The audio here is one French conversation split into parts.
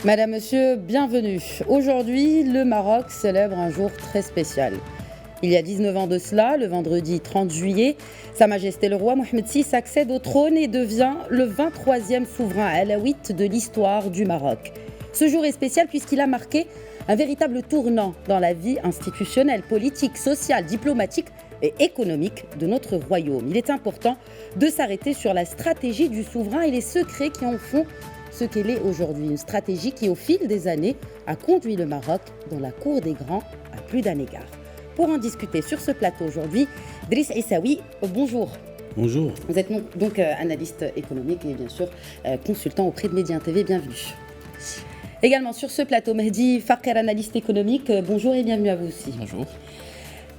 Madame, Monsieur, bienvenue. Aujourd'hui, le Maroc célèbre un jour très spécial. Il y a 19 ans de cela, le vendredi 30 juillet, Sa Majesté le roi Mohamed VI accède au trône et devient le 23e souverain alaouite de l'histoire du Maroc. Ce jour est spécial puisqu'il a marqué un véritable tournant dans la vie institutionnelle, politique, sociale, diplomatique et économique de notre royaume. Il est important de s'arrêter sur la stratégie du souverain et les secrets qui en font ce qu'elle est aujourd'hui. Une stratégie qui, au fil des années, a conduit le Maroc dans la cour des grands à plus d'un égard. Pour en discuter sur ce plateau aujourd'hui, Driss Essaoui, bonjour. Bonjour. Vous êtes donc analyste économique et bien sûr consultant auprès de Médien TV, bienvenue. Également sur ce plateau, Mehdi Farker, analyste économique, bonjour et bienvenue à vous aussi. Bonjour.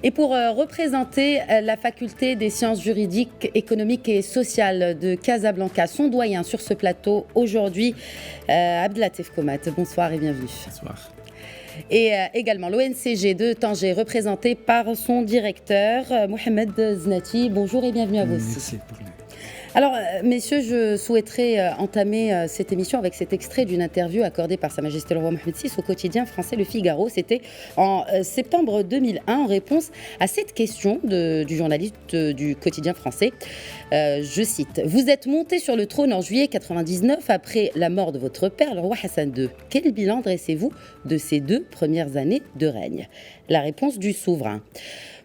Et pour représenter la faculté des sciences juridiques, économiques et sociales de Casablanca, son doyen sur ce plateau aujourd'hui, Abdelatif Komat. Bonsoir et bienvenue. Bonsoir. Et également l'ONCG de Tanger, représenté par son directeur, Mohamed Znati. Bonjour et bienvenue à vous aussi. Merci pour l'invitation. Alors, messieurs, je souhaiterais entamer cette émission avec cet extrait d'une interview accordée par Sa Majesté le roi Mohamed VI au quotidien français Le Figaro. C'était en septembre 2001, en réponse à cette question du journaliste du quotidien français. Je cite, « Vous êtes monté sur le trône en juillet 1999 après la mort de votre père, le roi Hassan II. Quel bilan dressez-vous de ces 2 premières années de règne ?» La réponse du souverain.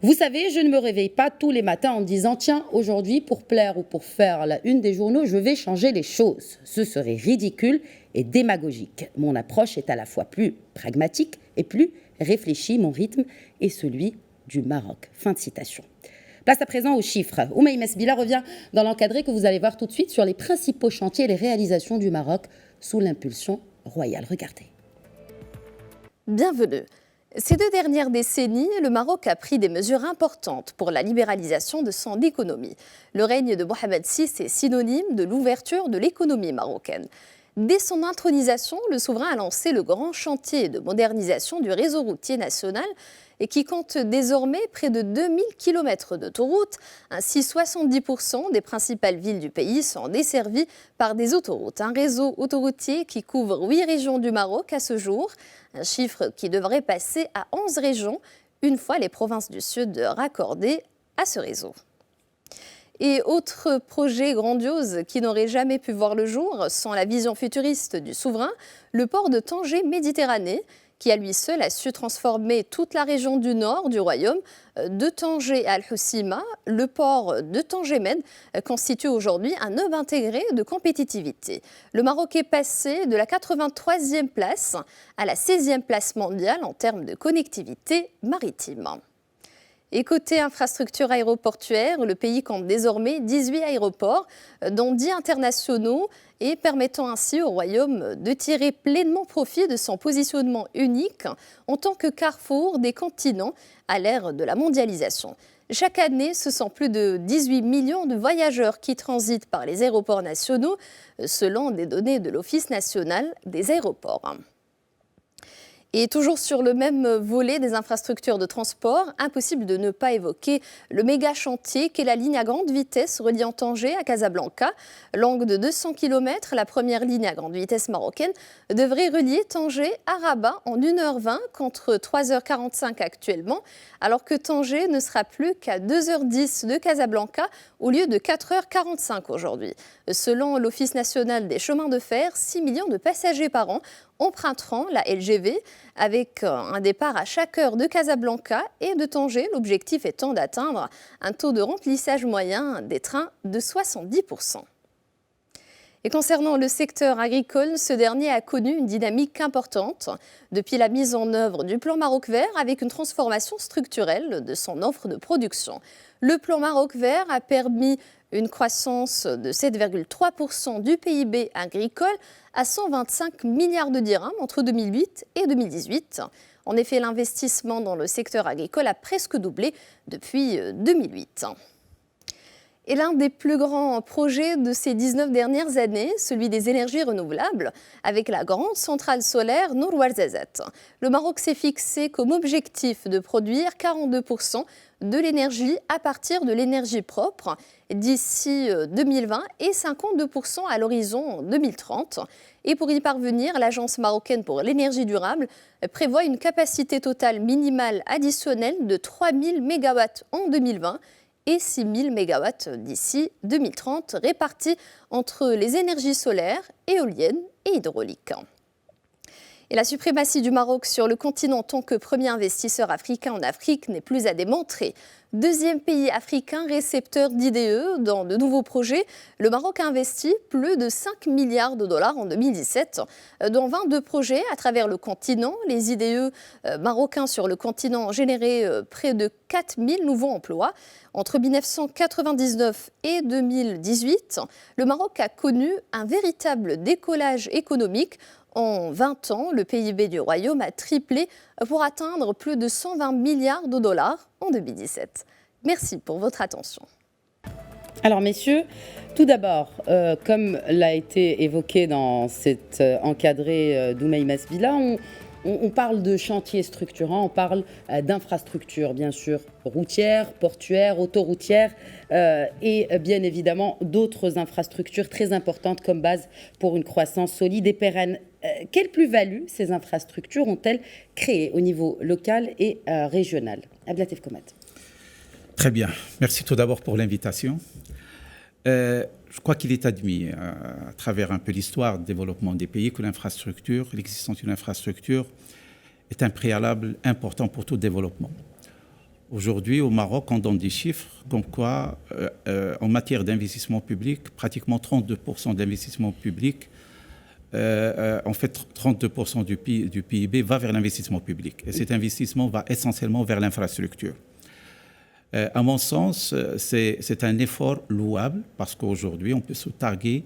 Vous savez, je ne me réveille pas tous les matins en me disant « Tiens, aujourd'hui, pour plaire ou pour faire la une des journaux, je vais changer les choses. » Ce serait ridicule et démagogique. Mon approche est à la fois plus pragmatique et plus réfléchie. Mon rythme est celui du Maroc. Fin de citation. Place à présent aux chiffres. Oumaï Mesbila revient dans l'encadré que vous allez voir tout de suite sur les principaux chantiers et les réalisations du Maroc sous l'impulsion royale. Regardez. Bienvenue. Ces 2 dernières décennies, le Maroc a pris des mesures importantes pour la libéralisation de son économie. Le règne de Mohamed VI est synonyme de l'ouverture de l'économie marocaine. Dès son intronisation, le souverain a lancé le grand chantier de modernisation du réseau routier national et qui compte désormais près de 2000 km d'autoroutes. Ainsi, 70% des principales villes du pays sont desservies par des autoroutes. Un réseau autoroutier qui couvre 8 régions du Maroc à ce jour, un chiffre qui devrait passer à 11 régions une fois les provinces du Sud raccordées à ce réseau. Et autre projet grandiose qui n'aurait jamais pu voir le jour sans la vision futuriste du souverain, le port de Tanger-Méditerranée, qui à lui seul a su transformer toute la région du nord du royaume. De Tanger à Al-Hoceima, le port de Tanger-Med constitue aujourd'hui un hub intégré de compétitivité. Le Maroc est passé de la 83e place à la 16e place mondiale en termes de connectivité maritime. Et côté infrastructure aéroportuaire, le pays compte désormais 18 aéroports, dont 10 internationaux, et permettant ainsi au Royaume de tirer pleinement profit de son positionnement unique en tant que carrefour des continents à l'ère de la mondialisation. Chaque année, ce sont plus de 18 millions de voyageurs qui transitent par les aéroports nationaux, selon des données de l'Office national des aéroports. Et toujours sur le même volet des infrastructures de transport, impossible de ne pas évoquer le méga chantier qu'est la ligne à grande vitesse reliant Tanger à Casablanca. Longue de 200 km, la première ligne à grande vitesse marocaine devrait relier Tanger à Rabat en 1h20 contre 3h45 actuellement, alors que Tanger ne sera plus qu'à 2h10 de Casablanca au lieu de 4h45 aujourd'hui. Selon l'Office national des chemins de fer, 6 millions de passagers par an emprunteront la LGV avec un départ à chaque heure de Casablanca et de Tanger, l'objectif étant d'atteindre un taux de remplissage moyen des trains de 70%. Et concernant le secteur agricole, ce dernier a connu une dynamique importante depuis la mise en œuvre du plan Maroc Vert avec une transformation structurelle de son offre de production. Le plan Maroc Vert a permis une croissance de 7,3% du PIB agricole à 125 milliards de dirhams entre 2008 et 2018. En effet, l'investissement dans le secteur agricole a presque doublé depuis 2008. Et l'un des plus grands projets de ces 19 dernières années, celui des énergies renouvelables, avec la grande centrale solaire Nour Ouarzazate. Le Maroc s'est fixé comme objectif de produire 42% de l'énergie à partir de l'énergie propre d'ici 2020 et 52% à l'horizon 2030. Et pour y parvenir, l'Agence marocaine pour l'énergie durable prévoit une capacité totale minimale additionnelle de 3000 MW en 2020 et 6000 MW d'ici 2030, répartis entre les énergies solaires, éoliennes et hydrauliques. Et la suprématie du Maroc sur le continent en tant que premier investisseur africain en Afrique n'est plus à démontrer. Deuxième pays africain récepteur d'IDE dans de nouveaux projets, le Maroc a investi plus de 5 milliards de dollars en 2017 dans 22 projets à travers le continent. Les IDE marocains sur le continent ont généré près de 4000 nouveaux emplois. Entre 1999 et 2018, le Maroc a connu un véritable décollage économique. En 20 ans, le PIB du Royaume a triplé pour atteindre plus de 120 milliards de dollars en 2017. Merci pour votre attention. Alors messieurs, tout d'abord, comme l'a été évoqué dans cet encadré d'Oumaï Masbila, on parle de chantiers structurants, on parle d'infrastructures, bien sûr, routières, portuaires, autoroutières et bien évidemment d'autres infrastructures très importantes comme base pour une croissance solide et pérenne. Quelle plus-value ces infrastructures ont-elles créées au niveau local et régional? Abdelatif Komat. Très bien. Merci tout d'abord pour l'invitation. Je crois qu'il est admis, à travers un peu l'histoire du développement des pays, que l'existence d'une infrastructure est un préalable important pour tout développement. Aujourd'hui, au Maroc, on donne des chiffres comme quoi, en matière d'investissement public, pratiquement 32% d'investissement public, en fait, 32% du PIB va vers l'investissement public. Et cet investissement va essentiellement vers l'infrastructure. À mon sens, c'est un effort louable parce qu'aujourd'hui, on peut se targuer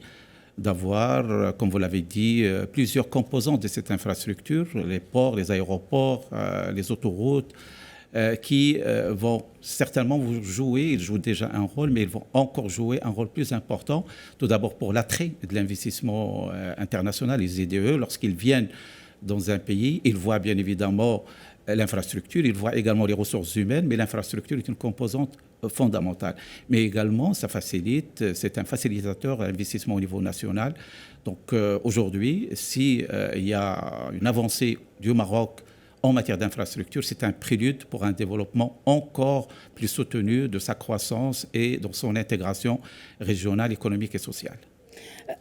d'avoir, comme vous l'avez dit, plusieurs composantes de cette infrastructure, les ports, les aéroports, les autoroutes, qui vont certainement jouer, ils jouent déjà un rôle, mais ils vont encore jouer un rôle plus important, tout d'abord pour l'attrait de l'investissement international, les IDE, lorsqu'ils viennent dans un pays, ils voient bien évidemment l'infrastructure, ils voient également les ressources humaines, mais l'infrastructure est une composante fondamentale. Mais également, ça facilite, c'est un facilitateur à l'investissement au niveau national. Donc aujourd'hui, s'il y a une avancée du Maroc en matière d'infrastructure, c'est un prélude pour un développement encore plus soutenu de sa croissance et de son intégration régionale, économique et sociale.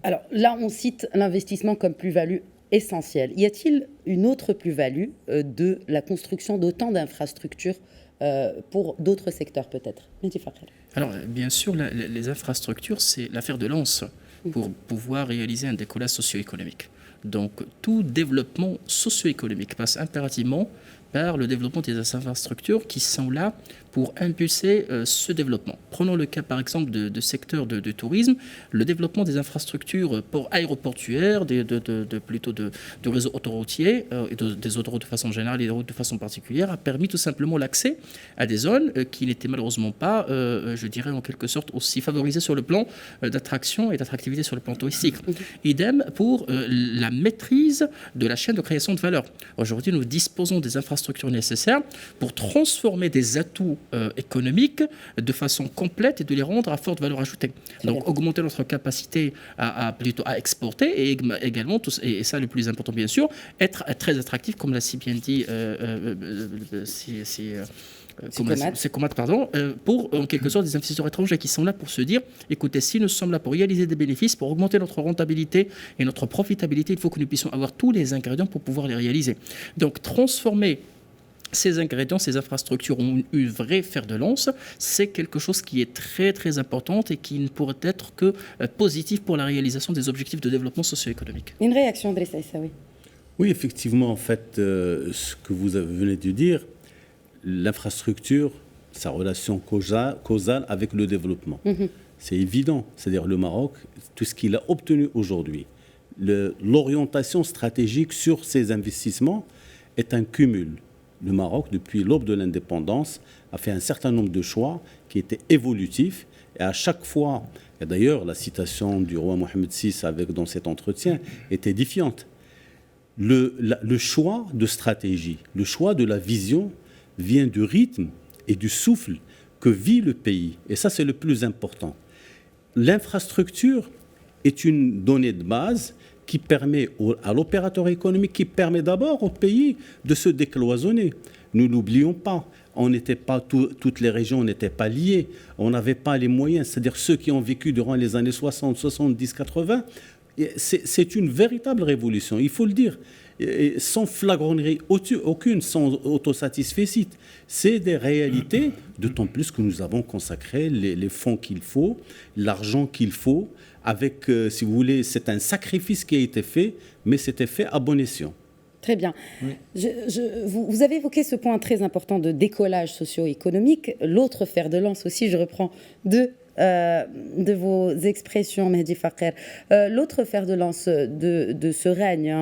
Alors là, on cite l'investissement comme plus-value essentielle. Y a-t-il une autre plus-value de la construction d'autant d'infrastructures pour d'autres secteurs peut-être? Alors bien sûr, les infrastructures, c'est l'affaire de lance pour pouvoir réaliser un décollage socio-économique. Donc tout développement socio-économique passe impérativement par le développement des infrastructures qui sont là pour impulser ce développement. Prenons le cas par exemple de secteur de tourisme, le développement des infrastructures aéroportuaires, plutôt de réseaux autoroutiers et des autoroutes de façon générale et des routes de façon particulière a permis tout simplement l'accès à des zones qui n'étaient malheureusement pas, je dirais en quelque sorte, aussi favorisées sur le plan d'attraction et d'attractivité sur le plan touristique. Idem pour la maîtrise de la chaîne de création de valeur. Aujourd'hui, nous disposons des infrastructures nécessaires pour transformer des atouts économiques de façon complète et de les rendre à forte valeur ajoutée. Donc augmenter notre capacité à exporter et également, et ça le plus important bien sûr, être très attractif, comme l'a si bien dit pour en quelque sorte des investisseurs étrangers qui sont là pour se dire, écoutez, si nous sommes là pour réaliser des bénéfices, pour augmenter notre rentabilité et notre profitabilité, il faut que nous puissions avoir tous les ingrédients pour pouvoir les réaliser. Donc transformer ces ingrédients, ces infrastructures ont une vraie fer de lance. C'est quelque chose qui est très très important et qui ne pourrait être que positif pour la réalisation des objectifs de développement socio-économique. Une réaction, Driss Aissaoui? Oui, effectivement, en fait, ce que vous venez de dire, l'infrastructure, sa relation causale avec le développement. C'est évident. C'est-à-dire le Maroc, tout ce qu'il a obtenu aujourd'hui, l'orientation stratégique sur ces investissements est un cumul. Le Maroc, depuis l'aube de l'indépendance, a fait un certain nombre de choix qui étaient évolutifs Et à chaque fois, et d'ailleurs la citation du roi Mohammed VI dans cet entretien est édifiante. Le choix de stratégie, le choix de la vision vient du rythme et du souffle que vit le pays. Et ça, c'est le plus important. L'infrastructure est une donnée de base qui permet à l'opérateur économique, qui permet d'abord au pays de se décloisonner. Nous n'oublions pas, toutes les régions n'étaient pas liées, on n'avait pas les moyens. C'est-à-dire ceux qui ont vécu durant les années 60, 70, 80, c'est une véritable révolution, il faut le dire. Et sans flagornerie aucune, sans autosatisfecit. C'est des réalités, d'autant plus que nous avons consacré les fonds qu'il faut, l'argent qu'il faut, avec, si vous voulez, c'est un sacrifice qui a été fait, mais c'était fait à bon escient. Très bien. Oui. Vous avez évoqué ce point très important de décollage socio-économique. L'autre fer de lance aussi, je reprends de vos expressions, Mehdi Fakher. L'autre fer de lance de ce règne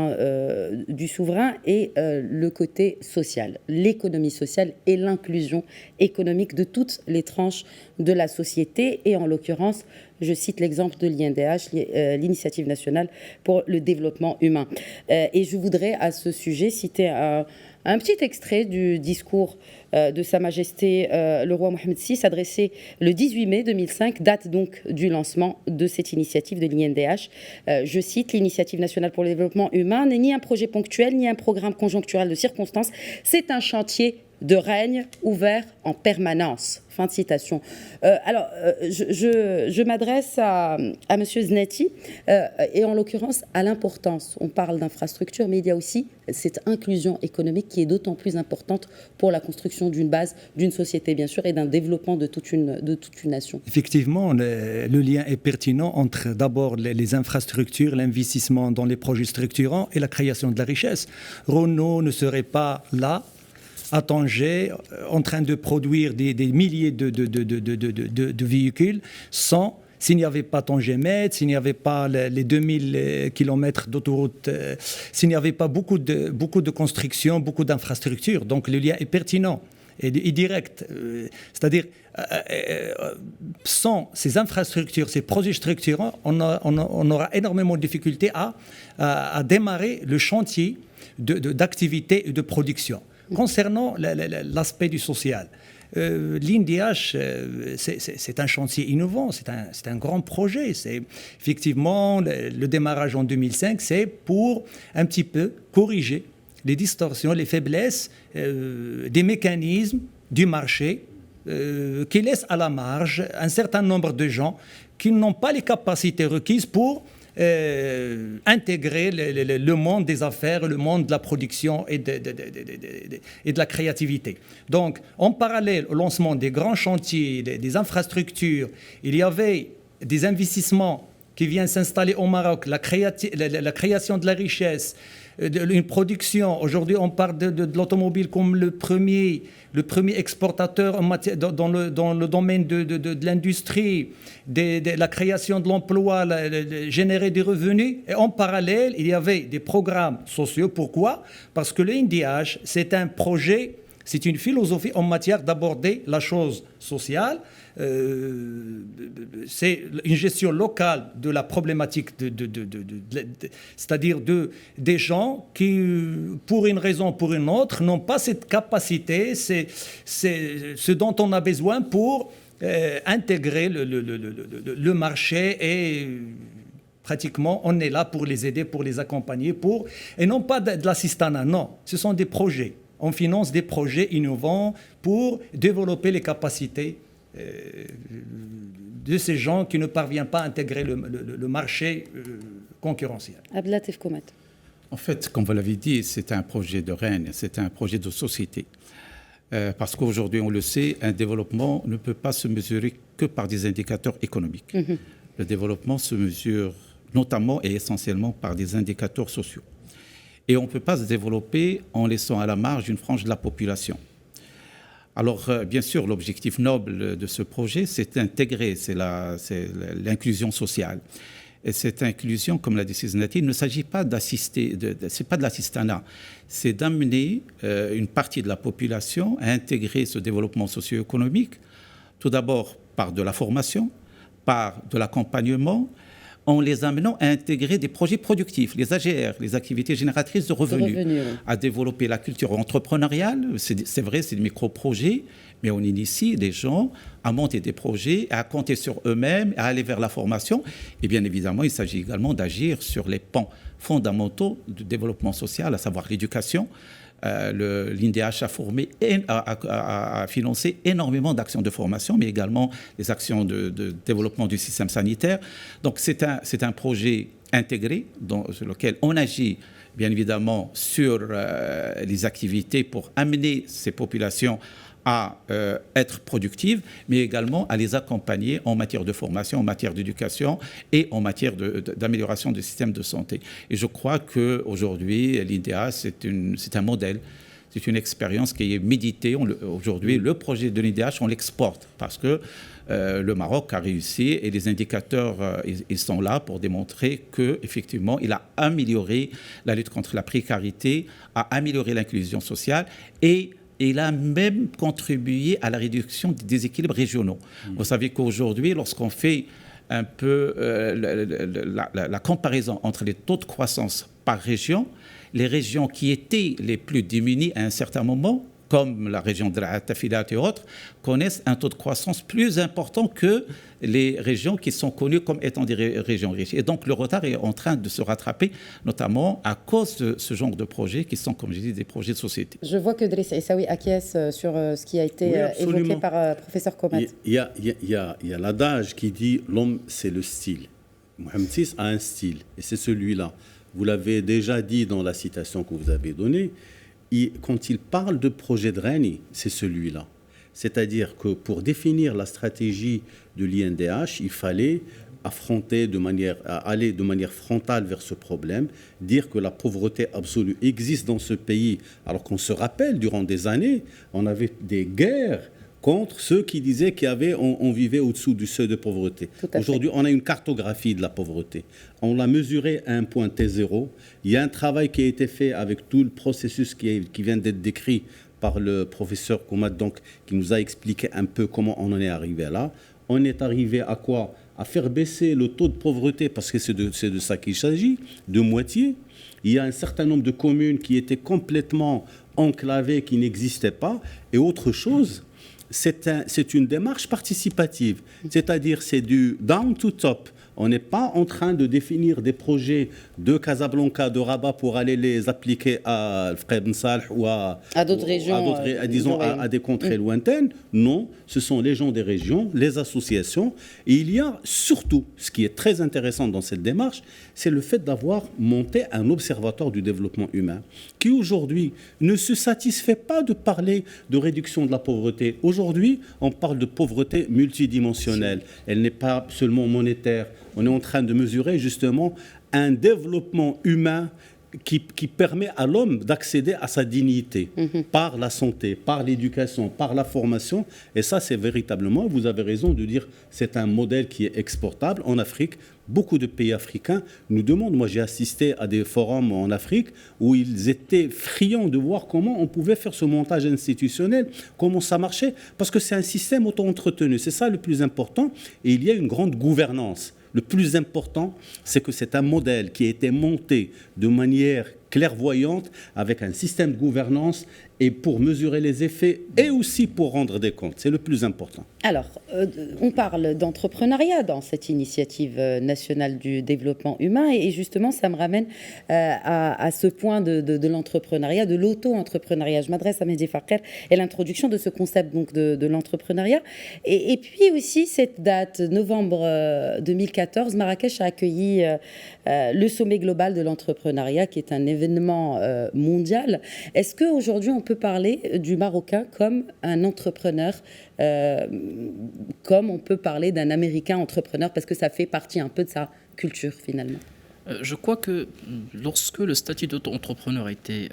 du souverain est le côté social, l'économie sociale et l'inclusion économique de toutes les tranches de la société. Et en l'occurrence, je cite l'exemple de l'INDH, l'Initiative nationale pour le développement humain. Et je voudrais à ce sujet citer un petit extrait du discours de Sa Majesté le roi Mohammed VI, adressé le 18 mai 2005, date donc du lancement de cette initiative de l'INDH. Je cite, l'Initiative nationale pour le développement humain n'est ni un projet ponctuel, ni un programme conjoncturel de circonstances, c'est un chantier de règne ouvert en permanence. Fin de citation. Je m'adresse à M. Znati, et en l'occurrence à l'importance. On parle d'infrastructure, mais il y a aussi cette inclusion économique qui est d'autant plus importante pour la construction d'une base, d'une société bien sûr, et d'un développement de toute une nation. Effectivement, le lien est pertinent entre d'abord les infrastructures, l'investissement dans les projets structurants et la création de la richesse. Renault ne serait pas là à Tanger, en train de produire des milliers de véhicules s'il n'y avait pas Tanger-Metz, s'il n'y avait pas les 2000 km d'autoroute, s'il n'y avait pas beaucoup de constructions, beaucoup d'infrastructures. Donc le lien est pertinent et direct. C'est-à-dire, sans ces infrastructures, ces projets structurants, on aura énormément de difficultés à démarrer le chantier d'activité et de production. Concernant l'aspect du social, l'INDH, c'est un chantier innovant, c'est un grand projet. C'est effectivement le démarrage en 2005, c'est pour un petit peu corriger les distorsions, les faiblesses des mécanismes du marché qui laissent à la marge un certain nombre de gens qui n'ont pas les capacités requises pour intégrer le monde des affaires, le monde de la production et de la créativité. Donc, en parallèle au lancement des grands chantiers, des infrastructures, il y avait des investissements qui viennent s'installer au Maroc, la création de la richesse, une production. Aujourd'hui, on parle de l'automobile comme le premier exportateur dans le domaine de l'industrie, de la création de l'emploi, générer des revenus. Et en parallèle, il y avait des programmes sociaux. Pourquoi ? Parce que le NDH, c'est un projet, c'est une philosophie en matière d'aborder la chose sociale. C'est une gestion locale de la problématique, c'est-à-dire des gens qui, pour une raison ou pour une autre, n'ont pas cette capacité, c'est ce dont on a besoin pour intégrer le marché et pratiquement on est là pour les aider, pour les accompagner, et non pas de l'assistanat, non, ce sont des projets. On finance des projets innovants pour développer les capacités de ces gens qui ne parviennent pas à intégrer le marché concurrentiel. Abdelatif Koumet. En fait, comme vous l'avez dit, c'est un projet de règne, c'est un projet de société. Parce qu'aujourd'hui, on le sait, un développement ne peut pas se mesurer que par des indicateurs économiques. Mm-hmm. Le développement se mesure notamment et essentiellement par des indicateurs sociaux. Et on ne peut pas se développer en laissant à la marge une frange de la population. Alors, bien sûr, l'objectif noble de ce projet, c'est d'intégrer, c'est l'inclusion sociale. Et cette inclusion, comme l'a dit Znati, il ne s'agit pas d'assister, c'est pas de l'assistanat, c'est d'amener une partie de la population à intégrer ce développement socio-économique, tout d'abord par de la formation, par de l'accompagnement en les amenant à intégrer des projets productifs, les AGR, les activités génératrices de revenus, oui. à développer la culture entrepreneuriale. C'est vrai, c'est des micro-projets, mais on initie des gens à monter des projets, à compter sur eux-mêmes, à aller vers la formation. Et bien évidemment, il s'agit également d'agir sur les pans fondamentaux du développement social, à savoir l'éducation. L'INDH a financé énormément d'actions de formation, mais également des actions de développement du système sanitaire. Donc c'est un projet intégré sur lequel on agit bien évidemment sur les activités pour amener ces populations à être productives, mais également à les accompagner en matière de formation, en matière d'éducation et en matière d'amélioration du système de santé. Et je crois qu'aujourd'hui, l'INDH, c'est un modèle, c'est une expérience qui est méditée. Aujourd'hui, le projet de l'INDH, on l'exporte parce que le Maroc a réussi et les indicateurs, ils sont là pour démontrer qu'effectivement, il a amélioré la lutte contre la précarité, a amélioré l'inclusion sociale et il a même contribué à la réduction des déséquilibres régionaux. Vous savez qu'aujourd'hui, lorsqu'on fait un peu la comparaison entre les taux de croissance par région, les régions qui étaient les plus démunies à un certain moment, comme la région de la Tafilat et autres, connaissent un taux de croissance plus important que les régions qui sont connues comme étant des régions riches. Et donc le retard est en train de se rattraper, notamment à cause de ce genre de projets qui sont, comme je dis, des projets de société. Je vois que Driss Essaoui acquiesce sur ce qui a été évoqué par professeur Komat. Il y a l'adage qui dit « l'homme, c'est le style ». Mohamed VI a un style, et c'est celui-là. Vous l'avez déjà dit dans la citation que vous avez donnée. Quand il parle de projet de règne, c'est celui-là. C'est-à-dire que pour définir la stratégie de l'INDH, il fallait aller de manière frontale vers ce problème, dire que la pauvreté absolue existe dans ce pays, alors qu'on se rappelle, durant des années, on avait des guerres contre ceux qui disaient qu'on vivait au-dessous du seuil de pauvreté. Aujourd'hui, on a une cartographie de la pauvreté. On l'a mesurée à un point T0. Il y a un travail qui a été fait avec tout le processus qui vient d'être décrit par le professeur Komat, donc, qui nous a expliqué un peu comment on en est arrivé là. On est arrivé à quoi? À faire baisser le taux de pauvreté, parce que c'est de ça qu'il s'agit, de moitié. Il y a un certain nombre de communes qui étaient complètement enclavées, qui n'existaient pas. Et autre chose, c'est une démarche participative, c'est-à-dire c'est du down to top. On n'est pas en train de définir des projets de Casablanca, de Rabat pour aller les appliquer à Ben Saleh ou à d'autres régions, à des contrées lointaines. Non, ce sont les gens des régions, les associations. Et il y a surtout, ce qui est très intéressant dans cette démarche, c'est le fait d'avoir monté un observatoire du développement humain qui aujourd'hui ne se satisfait pas de parler de réduction de la pauvreté. Aujourd'hui, on parle de pauvreté multidimensionnelle. Elle n'est pas seulement monétaire. On est en train de mesurer justement un développement humain qui permet à l'homme d'accéder à sa dignité par la santé, par l'éducation, par la formation. Et ça, c'est véritablement, vous avez raison de dire, c'est un modèle qui est exportable en Afrique. Beaucoup de pays africains nous demandent, moi j'ai assisté à des forums en Afrique où ils étaient friands de voir comment on pouvait faire ce montage institutionnel, comment ça marchait, parce que c'est un système auto-entretenu, c'est ça le plus important, et il y a une grande gouvernance. Le plus important, c'est que c'est un modèle qui a été monté de manière clairvoyante avec un système de gouvernance et pour mesurer les effets et aussi pour rendre des comptes. C'est le plus important. Alors, on parle d'entrepreneuriat dans cette initiative nationale du développement humain et justement, ça me ramène à ce point de l'entrepreneuriat, de l'auto-entrepreneuriat. Je m'adresse à Mehdi Faker et l'introduction de ce concept donc, de l'entrepreneuriat. Et puis aussi, cette date, novembre 2014, Marrakech a accueilli le sommet global de l'entrepreneuriat qui est un événement mondial. Est-ce qu'aujourd'hui, on peut parler du Marocain comme un entrepreneur, comme on peut parler d'un Américain entrepreneur, parce que ça fait partie un peu de sa culture finalement? Je crois que lorsque le statut d'auto-entrepreneur a été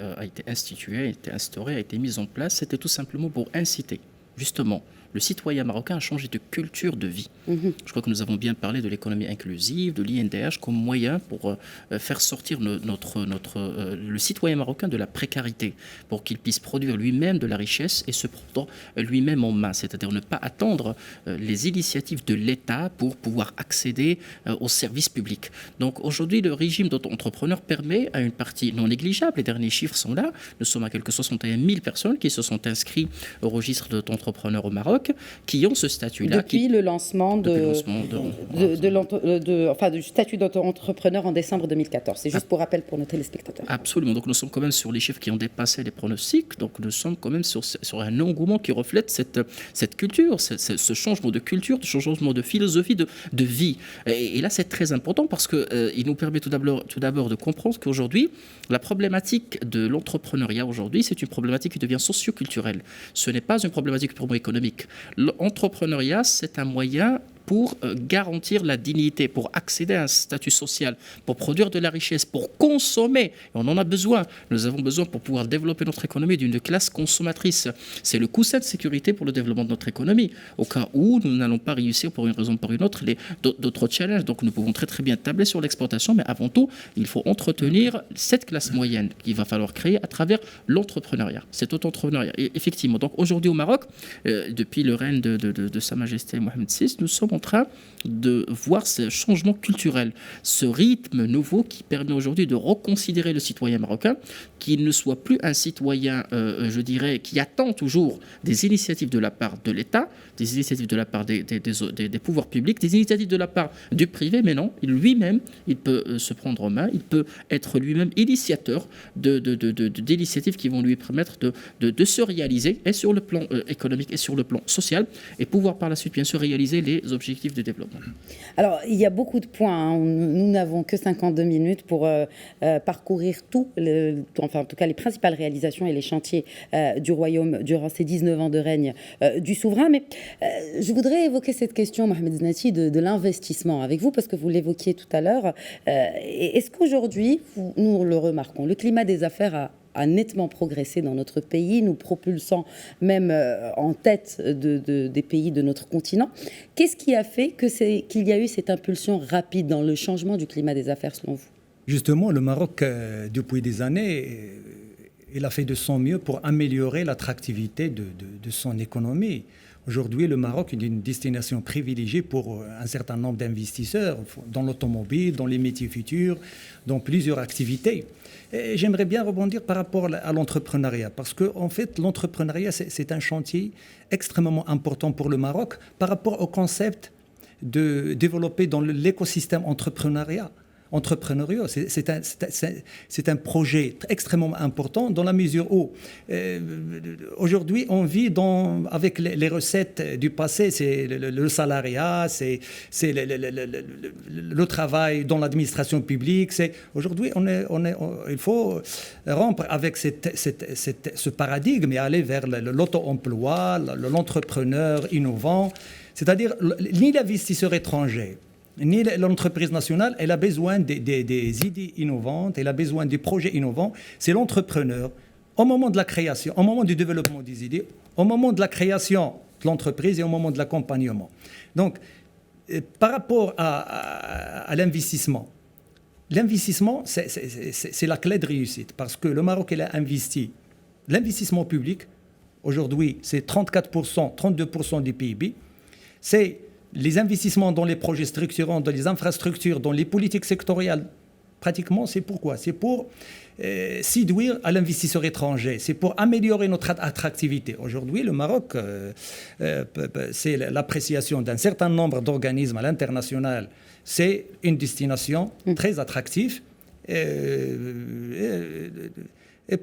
institué, a été instauré, a été mis en place, c'était tout simplement pour inciter justement, le citoyen marocain a changé de culture de vie. Je crois que nous avons bien parlé de l'économie inclusive, de l'INDH comme moyen pour faire sortir le citoyen marocain de la précarité, pour qu'il puisse produire lui-même de la richesse et se prendre lui-même en main, c'est-à-dire ne pas attendre les initiatives de l'État pour pouvoir accéder aux services publics. Donc aujourd'hui, le régime d'auto-entrepreneur permet à une partie non négligeable, les derniers chiffres sont là, nous sommes à quelques 61 000 personnes qui se sont inscrits au registre d'auto-entrepreneur au Maroc, qui ont ce statut-là. Depuis le lancement du statut d'auto-entrepreneur en décembre 2014. C'est juste pour rappel pour nos téléspectateurs. Absolument. Donc nous sommes quand même sur les chiffres qui ont dépassé les pronostics. Donc nous sommes quand même sur un engouement qui reflète cette culture, ce changement de culture, ce changement de philosophie, de vie. Et là, c'est très important parce qu'il nous permet tout d'abord de comprendre qu'aujourd'hui, la problématique de l'entrepreneuriat aujourd'hui, c'est une problématique qui devient socio-culturelle. Ce n'est pas une problématique purement économique. L'entrepreneuriat, c'est un moyen pour garantir la dignité, pour accéder à un statut social, pour produire de la richesse, pour consommer. Et on en a besoin. Nous avons besoin pour pouvoir développer notre économie d'une classe consommatrice. C'est le coussin de sécurité pour le développement de notre économie. Au cas où nous n'allons pas réussir pour une raison ou pour une autre d'autres challenges. Donc nous pouvons très très bien tabler sur l'exportation, mais avant tout, il faut entretenir cette classe moyenne qu'il va falloir créer à travers l'entrepreneuriat. Cet auto-entrepreneuriat. Et effectivement, donc aujourd'hui au Maroc, depuis le règne de Sa Majesté Mohamed VI, nous sommes en train de voir ce changement culturel, ce rythme nouveau qui permet aujourd'hui de reconsidérer le citoyen marocain, qu'il ne soit plus un citoyen, je dirais, qui attend toujours des initiatives de la part de l'État, des initiatives de la part des pouvoirs publics, des initiatives de la part du privé, mais non, lui-même, il peut se prendre en main, il peut être lui-même initiateur d'initiatives qui vont lui permettre de se réaliser, et sur le plan économique et sur le plan social, et pouvoir par la suite, bien sûr, réaliser les objectifs de développement. Alors, il y a beaucoup de points. Nous n'avons que 52 minutes pour parcourir en tout cas les principales réalisations et les chantiers du royaume durant ces 19 ans de règne du souverain. Mais je voudrais évoquer cette question, Mohamed Zenati, de l'investissement avec vous, parce que vous l'évoquiez tout à l'heure. Est-ce qu'aujourd'hui, nous le remarquons, le climat des affaires a nettement progressé dans notre pays, nous propulsant même en tête des pays de notre continent. Qu'est-ce qui a fait qu'il y a eu cette impulsion rapide dans le changement du climat des affaires, selon vous ? Justement, le Maroc, depuis des années, il a fait de son mieux pour améliorer l'attractivité de son économie. Aujourd'hui, le Maroc est une destination privilégiée pour un certain nombre d'investisseurs dans l'automobile, dans les métiers futurs, dans plusieurs activités. Et j'aimerais bien rebondir par rapport à l'entrepreneuriat, parce qu'en fait, l'entrepreneuriat, c'est un chantier extrêmement important pour le Maroc par rapport au concept de développer dans l'écosystème entrepreneurial. C'est un projet extrêmement important dans la mesure où aujourd'hui on vit avec les recettes du passé, c'est le salariat, c'est le travail dans l'administration publique. Aujourd'hui il faut rompre avec ce paradigme et aller vers l'auto-emploi, l'entrepreneur innovant, c'est-à-dire ni l'investisseur étranger ni l'entreprise nationale, elle a besoin des idées innovantes, elle a besoin des projets innovants. C'est l'entrepreneur, au moment de la création, au moment du développement des idées, au moment de la création de l'entreprise et au moment de l'accompagnement. Donc, par rapport à l'investissement, c'est la clé de réussite, parce que le Maroc, il a investi. L'investissement public, aujourd'hui, c'est 34%, 32% du PIB. C'est les investissements dans les projets structurants, dans les infrastructures, dans les politiques sectorielles, pratiquement, c'est pourquoi ? C'est pour séduire à l'investisseur étranger, c'est pour améliorer notre attractivité. Aujourd'hui, le Maroc, c'est l'appréciation d'un certain nombre d'organismes à l'international, c'est une destination très attractive. Et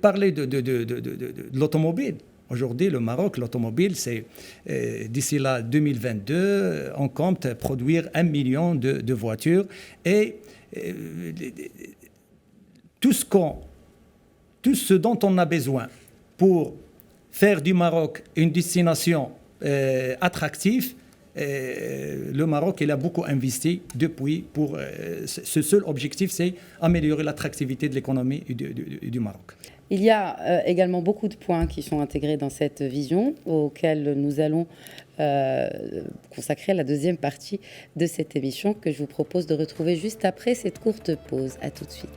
parler de l'automobile. Aujourd'hui, le Maroc, l'automobile, c'est d'ici là 2022, on compte produire 1 million de voitures. Et tout ce dont on a besoin pour faire du Maroc une destination attractive, le Maroc, il a beaucoup investi depuis pour ce seul objectif, c'est améliorer l'attractivité de l'économie du Maroc. Il y a également beaucoup de points qui sont intégrés dans cette vision, auxquels nous allons consacrer la deuxième partie de cette émission que je vous propose de retrouver juste après cette courte pause. À tout de suite.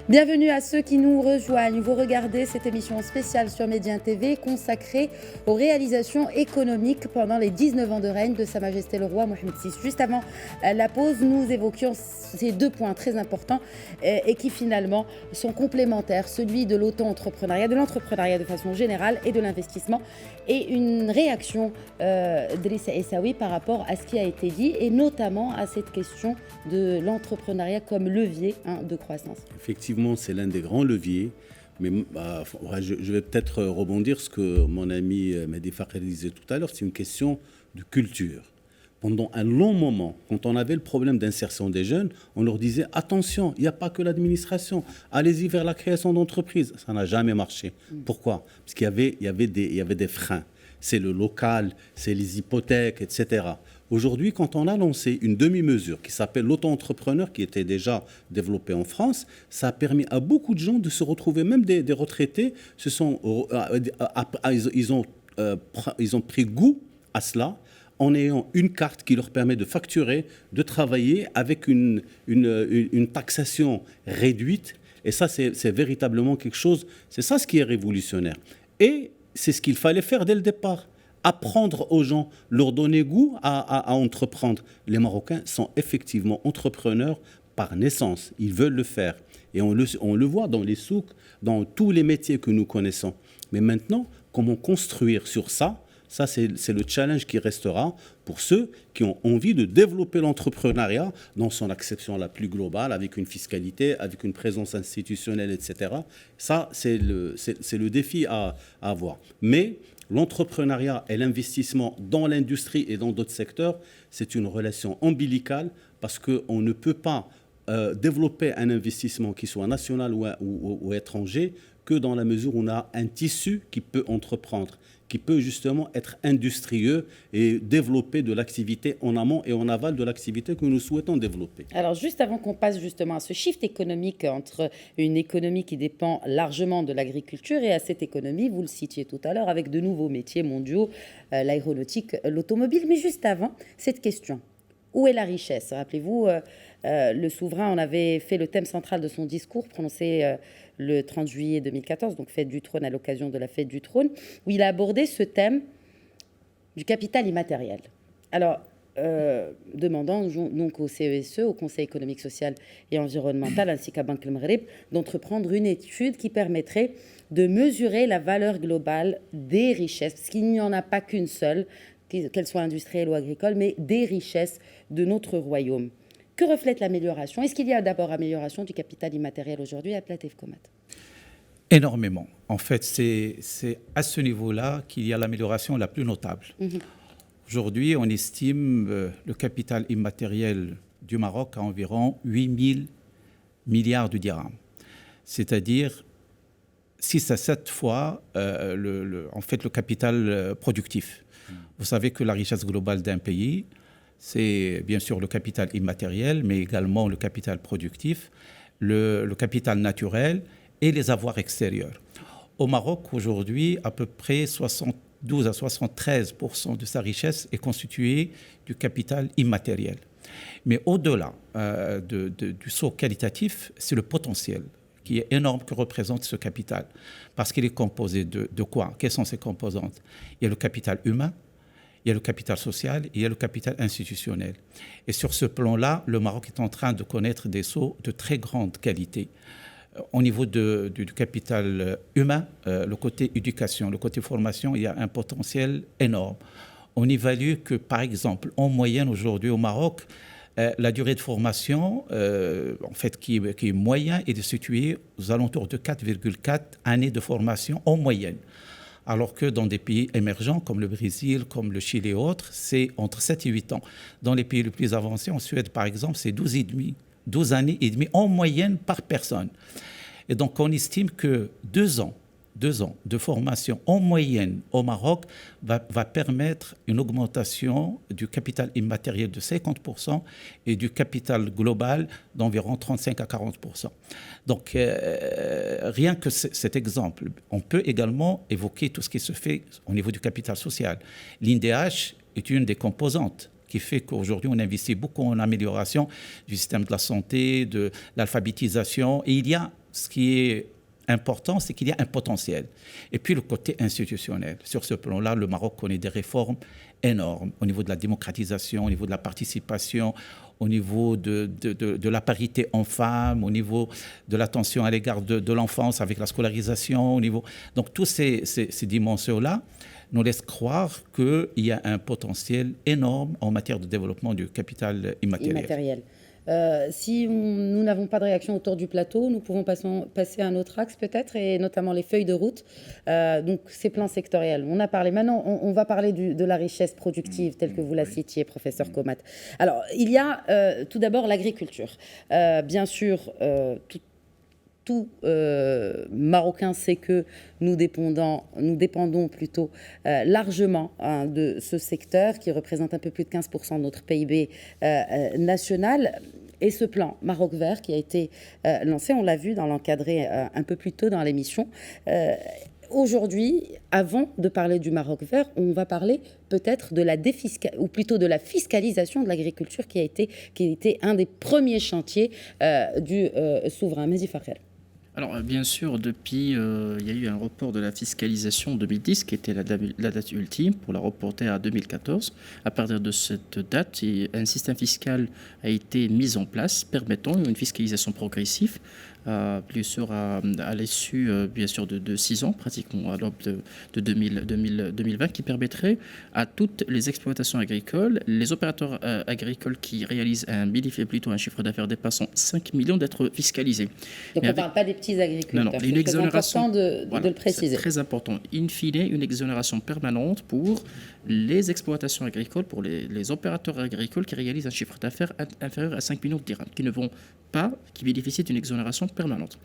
Bienvenue à ceux qui nous rejoignent. Vous regardez cette émission spéciale sur Médien TV consacrée aux réalisations économiques pendant les 19 ans de règne de Sa Majesté le Roi Mohammed VI. Juste avant la pause, nous évoquions ces deux points très importants et qui finalement sont complémentaires, celui de l'auto-entrepreneuriat, de l'entrepreneuriat de façon générale et de l'investissement, et une réaction d'Elissa Essaoui par rapport à ce qui a été dit et notamment à cette question de l'entrepreneuriat comme levier de croissance. Effectivement, c'est l'un des grands leviers, mais je vais peut-être rebondir sur ce que mon ami Mehdi Fakhri disait tout à l'heure, c'est une question de culture. Pendant un long moment, quand on avait le problème d'insertion des jeunes, on leur disait « Attention, il n'y a pas que l'administration, allez-y vers la création d'entreprises ». Ça n'a jamais marché. Pourquoi ? Parce qu'il y avait des freins. C'est le local, c'est les hypothèques, etc. Aujourd'hui, quand on a lancé une demi-mesure qui s'appelle l'auto-entrepreneur, qui était déjà développée en France, ça a permis à beaucoup de gens de se retrouver, même des retraités, ils ont pris goût à cela, en ayant une carte qui leur permet de facturer, de travailler avec une taxation réduite. Et ça, c'est véritablement quelque chose, c'est ça ce qui est révolutionnaire. Et c'est ce qu'il fallait faire dès le départ. Apprendre aux gens, leur donner goût à entreprendre. Les Marocains sont effectivement entrepreneurs par naissance. Ils veulent le faire. Et on le voit dans les souks, dans tous les métiers que nous connaissons. Mais maintenant, comment construire sur ça ? Ça, c'est le challenge qui restera pour ceux qui ont envie de développer l'entrepreneuriat dans son acception la plus globale, avec une fiscalité, avec une présence institutionnelle, etc. Ça, c'est le défi à avoir. Mais l'entrepreneuriat et l'investissement dans l'industrie et dans d'autres secteurs, c'est une relation ombilicale parce qu'on ne peut pas développer un investissement qui soit national ou étranger que dans la mesure où on a un tissu qui peut entreprendre, qui peut justement être industrieux et développer de l'activité en amont et en aval de l'activité que nous souhaitons développer. Alors juste avant qu'on passe justement à ce shift économique entre une économie qui dépend largement de l'agriculture et à cette économie, vous le citiez tout à l'heure, avec de nouveaux métiers mondiaux, l'aéronautique, l'automobile, mais juste avant, cette question. Où est la richesse ? Rappelez-vous, le souverain en avait fait le thème central de son discours prononcé le 30 juillet 2014, donc fête du trône à l'occasion de la fête du trône, où il a abordé ce thème du capital immatériel. Alors, demandant donc au CESE, au Conseil économique, social et environnemental, ainsi qu'à Banque El Maghreb, d'entreprendre une étude qui permettrait de mesurer la valeur globale des richesses, parce qu'il n'y en a pas qu'une seule, qu'elles soient industrielles ou agricoles, mais des richesses de notre royaume. Que reflète l'amélioration ? Est-ce qu'il y a d'abord amélioration du capital immatériel aujourd'hui à Platev Komat ? Énormément. En fait, c'est à ce niveau-là qu'il y a l'amélioration la plus notable. Aujourd'hui, on estime le capital immatériel du Maroc à environ 8 000 milliards de dirhams. C'est-à-dire 6 à 7 fois le capital productif. Vous savez que la richesse globale d'un pays, c'est bien sûr le capital immatériel, mais également le capital productif, le capital naturel et les avoirs extérieurs. Au Maroc, aujourd'hui, à peu près 72 à 73% de sa richesse est constituée du capital immatériel. Mais au-delà du saut qualitatif, c'est le potentiel qui est énorme que représente ce capital. Parce qu'il est composé de quoi ? Quelles sont ses composantes ? Il y a le capital humain, il y a le capital social et il y a le capital institutionnel. Et sur ce plan-là, le Maroc est en train de connaître des sauts de très grande qualité. Au niveau du capital humain, le côté éducation, le côté formation, il y a un potentiel énorme. On évalue que, par exemple, en moyenne aujourd'hui au Maroc, la durée de formation, qui est moyenne, est située aux alentours de 4,4 années de formation en moyenne. Alors que dans des pays émergents comme le Brésil, comme le Chili et autres, c'est entre 7 et 8 ans. Dans les pays les plus avancés, en Suède par exemple, c'est 12 années et demie en moyenne par personne. Et donc, on estime que 2 ans de formation en moyenne au Maroc va permettre une augmentation du capital immatériel de 50% et du capital global d'environ 35 à 40%. Donc, rien que cet exemple, on peut également évoquer tout ce qui se fait au niveau du capital social. L'INDH est une des composantes qui fait qu'aujourd'hui, on investit beaucoup en amélioration du système de la santé, de l'alphabétisation. Et il y a ce qui est important, c'est qu'il y a un potentiel. Et puis le côté institutionnel. Sur ce plan-là, le Maroc connaît des réformes énormes au niveau de la démocratisation, au niveau de la participation, au niveau de la parité homme-femme, au niveau de l'attention à l'égard de l'enfance avec la scolarisation, au niveau... Donc, toutes ces dimensions-là nous laissent croire qu'il y a un potentiel énorme en matière de développement du capital immatériel. Si nous n'avons pas de réaction autour du plateau, nous pouvons passer à un autre axe peut-être, et notamment les feuilles de route, donc ces plans sectoriels. On a parlé, maintenant on va parler de la richesse productive telle que vous la citiez, professeur Komat. Alors, il y a tout d'abord l'agriculture. Bien sûr, tout Marocain sait que nous dépendons plutôt largement de ce secteur qui représente un peu plus de 15% de notre PIB national. Et ce plan Maroc Vert qui a été lancé, on l'a vu dans l'encadré un peu plus tôt dans l'émission. Aujourd'hui, avant de parler du Maroc Vert, on va parler peut-être de la fiscalisation de l'agriculture qui a été un des premiers chantiers du souverain. Mehdi Fakhel. Alors, bien sûr, depuis, il y a eu un report de la fiscalisation en 2010, qui était la date ultime, pour la reporter à 2014. À partir de cette date, un système fiscal a été mis en place, permettant une fiscalisation progressive, bien sûr, à l'issue, bien sûr, de 6 ans, pratiquement à l'aube de 2020, qui permettrait à toutes les exploitations agricoles, les opérateurs agricoles qui réalisent un chiffre d'affaires dépassant 5 millions d'être fiscalisés. Donc, on ne parle pas des petits agriculteurs. Non, une exonération, c'est important de le préciser. C'est très important. In fine, une exonération permanente pour les exploitations agricoles, pour les opérateurs agricoles qui réalisent un chiffre d'affaires inférieur à 5 millions de dirhams, qui bénéficient d'une exonération permanente.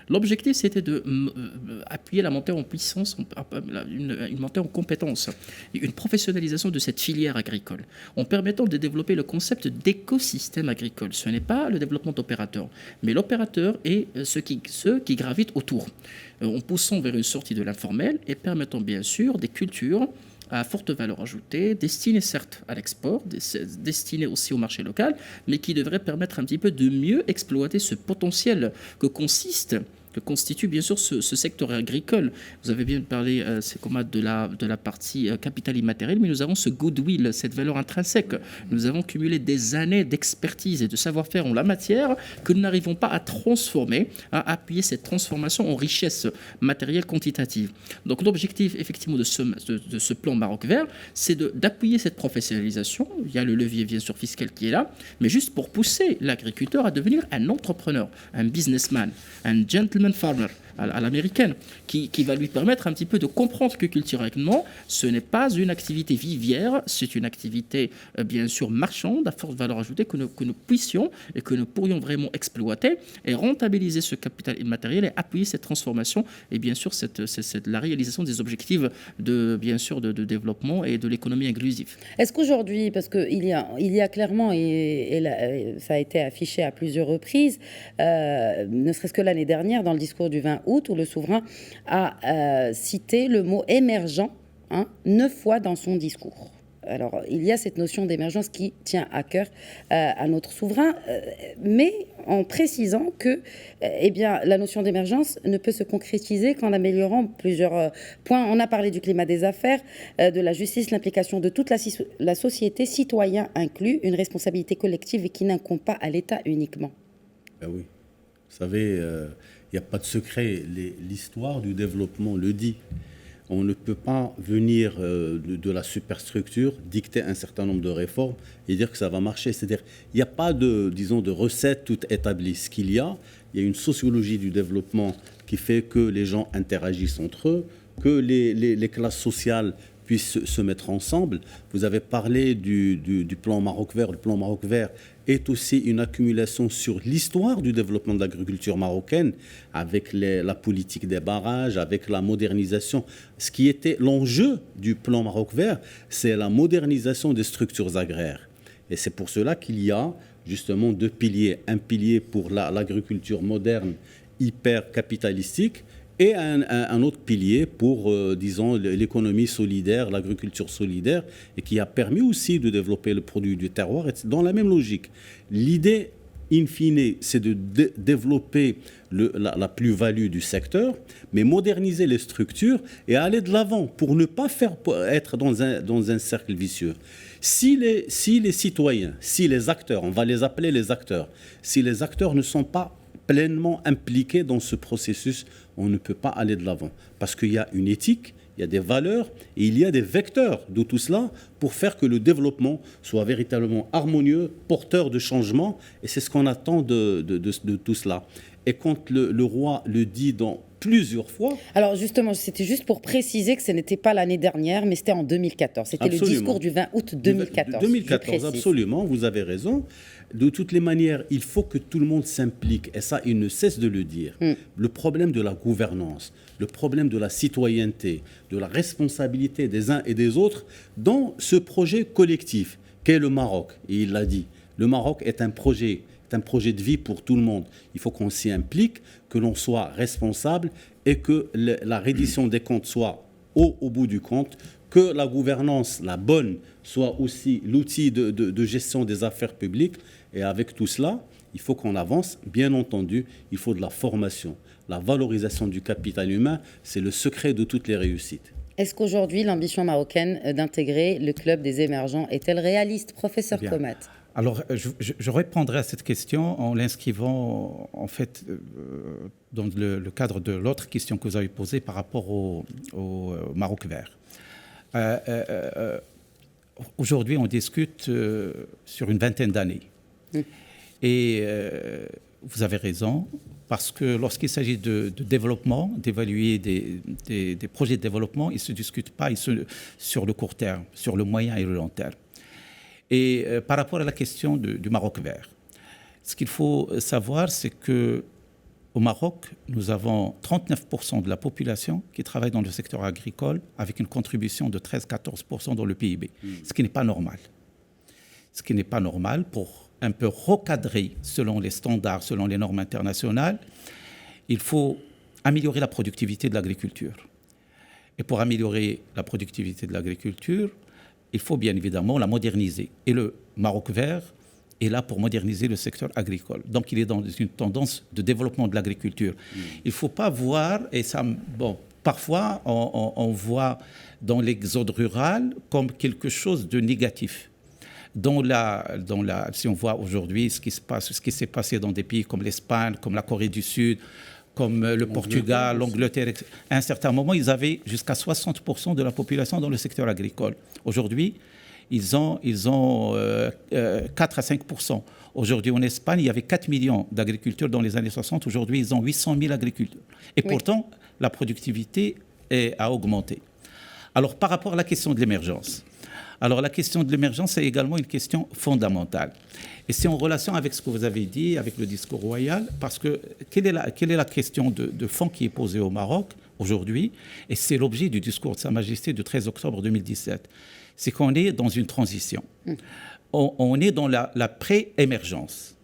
L'objectif, c'était d'appuyer la montée en puissance, une montée en compétences, une professionnalisation de cette filière agricole, en permettant de développer le concept d'écosystème agricole. Ce n'est pas le développement d'opérateurs, mais l'opérateur et ceux qui gravitent autour, en poussant vers une sortie de l'informel et permettant bien sûr des cultures à forte valeur ajoutée, destinées certes à l'export, destinées aussi au marché local, mais qui devraient permettre un petit peu de mieux exploiter ce potentiel que constitue bien sûr ce secteur agricole. Vous avez bien parlé, c'est comme de la partie capital immatériel, mais nous avons ce goodwill, cette valeur intrinsèque. Nous avons cumulé des années d'expertise et de savoir-faire en la matière que nous n'arrivons pas à transformer, à appuyer cette transformation en richesse matérielle quantitative. Donc l'objectif effectivement de ce plan Maroc Vert, c'est d'appuyer cette professionnalisation. Il y a le levier bien sûr fiscal qui est là, mais juste pour pousser l'agriculteur à devenir un entrepreneur, un businessman, un gentleman farmer à l'américaine, qui va lui permettre un petit peu de comprendre que culturellement, ce n'est pas une activité vivière, c'est une activité bien sûr marchande à forte valeur ajoutée que nous puissions et que nous pourrions vraiment exploiter et rentabiliser ce capital immatériel et appuyer cette transformation et bien sûr la réalisation des objectifs de développement et de l'économie inclusive. Est-ce qu'aujourd'hui, parce qu'il y a clairement, et ça a été affiché à plusieurs reprises, ne serait-ce que l'année dernière, dans le discours du 20 août, où le souverain a cité le mot émergent 9 fois dans son discours. Alors, il y a cette notion d'émergence qui tient à cœur à notre souverain, mais en précisant que la notion d'émergence ne peut se concrétiser qu'en améliorant plusieurs points. On a parlé du climat des affaires, de la justice, l'implication de toute la société, citoyens inclus, une responsabilité collective et qui n'incombe pas à l'État uniquement. Ben oui, vous savez, il n'y a pas de secret, l'histoire du développement le dit. On ne peut pas venir de la superstructure, dicter un certain nombre de réformes et dire que ça va marcher. C'est-à-dire il n'y a pas de recette toute établie. Ce qu'il y a une sociologie du développement qui fait que les gens interagissent entre eux, que les classes sociales puissent se mettre ensemble. Vous avez parlé du plan Maroc vert. Le plan Maroc vert est aussi une accumulation sur l'histoire du développement de l'agriculture marocaine, avec la politique des barrages, avec la modernisation. Ce qui était l'enjeu du plan Maroc vert, c'est la modernisation des structures agraires. Et c'est pour cela qu'il y a justement deux piliers. Un pilier pour l'agriculture moderne, hyper capitalistique, et un autre pilier pour, disons, l'économie solidaire, l'agriculture solidaire, et qui a permis aussi de développer le produit du terroir, dans la même logique. L'idée, in fine, c'est de développer la plus-value du secteur, mais moderniser les structures et aller de l'avant pour ne pas être dans un cercle vicieux. Si les citoyens, si les acteurs, on va les appeler les acteurs, si les acteurs ne sont pas pleinement impliqués dans ce processus, on ne peut pas aller de l'avant. Parce qu'il y a une éthique, il y a des valeurs et il y a des vecteurs de tout cela pour faire que le développement soit véritablement harmonieux, porteur de changement. Et c'est ce qu'on attend de tout cela. Et quand le roi le dit dans plusieurs fois... Alors justement, c'était juste pour préciser que ce n'était pas l'année dernière, mais c'était en 2014. C'était Absolument. Le discours du 20 août 2014. 2014, absolument, vous avez raison. De toutes les manières, il faut que tout le monde s'implique. Et ça, il ne cesse de le dire. Le problème de la gouvernance, le problème de la citoyenneté, de la responsabilité des uns et des autres dans ce projet collectif qu'est le Maroc. Et il l'a dit, le Maroc est un projet de vie pour tout le monde. Il faut qu'on s'y implique, que l'on soit responsable et que la reddition des comptes soit au bout du compte, que la gouvernance, la bonne, soit aussi l'outil de gestion des affaires publiques. Et avec tout cela, il faut qu'on avance. Bien entendu, il faut de la formation. La valorisation du capital humain, c'est le secret de toutes les réussites. Est-ce qu'aujourd'hui, l'ambition marocaine d'intégrer le club des émergents est-elle réaliste, professeur Komat? Alors, je répondrai à cette question en l'inscrivant, en fait, dans le cadre de l'autre question que vous avez posée par rapport au Maroc vert. Aujourd'hui, on discute sur une vingtaine d'années. Et vous avez raison, parce que lorsqu'il s'agit de développement, d'évaluer des projets de développement, ils ne se discutent pas sur le court terme, sur le moyen et le long terme. Et par rapport à la question du Maroc vert, ce qu'il faut savoir, c'est qu'au Maroc, nous avons 39% de la population qui travaille dans le secteur agricole avec une contribution de 13-14% dans le PIB, ce qui n'est pas normal. Ce qui n'est pas normal pour un peu recadrer selon les standards, selon les normes internationales. Il faut améliorer la productivité de l'agriculture. Et pour améliorer la productivité de l'agriculture, il faut bien évidemment la moderniser. Et le Maroc vert est là pour moderniser le secteur agricole. Donc il est dans une tendance de développement de l'agriculture. Il ne faut pas voir, et ça, bon, parfois on voit dans l'exode rural comme quelque chose de négatif. Si on voit aujourd'hui ce qui s'est passé dans des pays comme l'Espagne, comme la Corée du Sud, comme le Portugal, l'Angleterre, à un certain moment, ils avaient jusqu'à 60% de la population dans le secteur agricole. Aujourd'hui, ils ont 4 à 5%. Aujourd'hui, en Espagne, il y avait 4 millions d'agriculteurs dans les années 60. Aujourd'hui, ils ont 800 000 agriculteurs. Et pourtant, la productivité a augmenté. Alors, par rapport à la question de l'émergence, la question de l'émergence est également une question fondamentale. Et c'est en relation avec ce que vous avez dit, avec le discours royal, parce que quelle est la question de fond qui est posée au Maroc aujourd'hui? Et c'est l'objet du discours de Sa Majesté du 13 octobre 2017. C'est qu'on est dans une transition. On est dans la pré-émergence.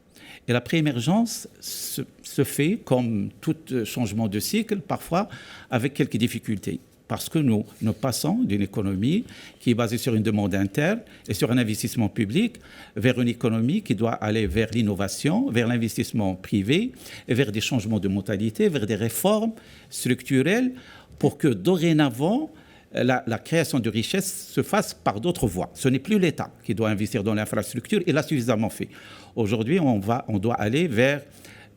Et la pré-émergence se fait, comme tout changement de cycle, parfois avec quelques difficultés. Parce que nous passons d'une économie qui est basée sur une demande interne et sur un investissement public vers une économie qui doit aller vers l'innovation, vers l'investissement privé et vers des changements de mentalité, vers des réformes structurelles pour que dorénavant, la création de richesse se fasse par d'autres voies. Ce n'est plus l'État qui doit investir dans l'infrastructure, il l'a suffisamment fait. Aujourd'hui, on doit aller vers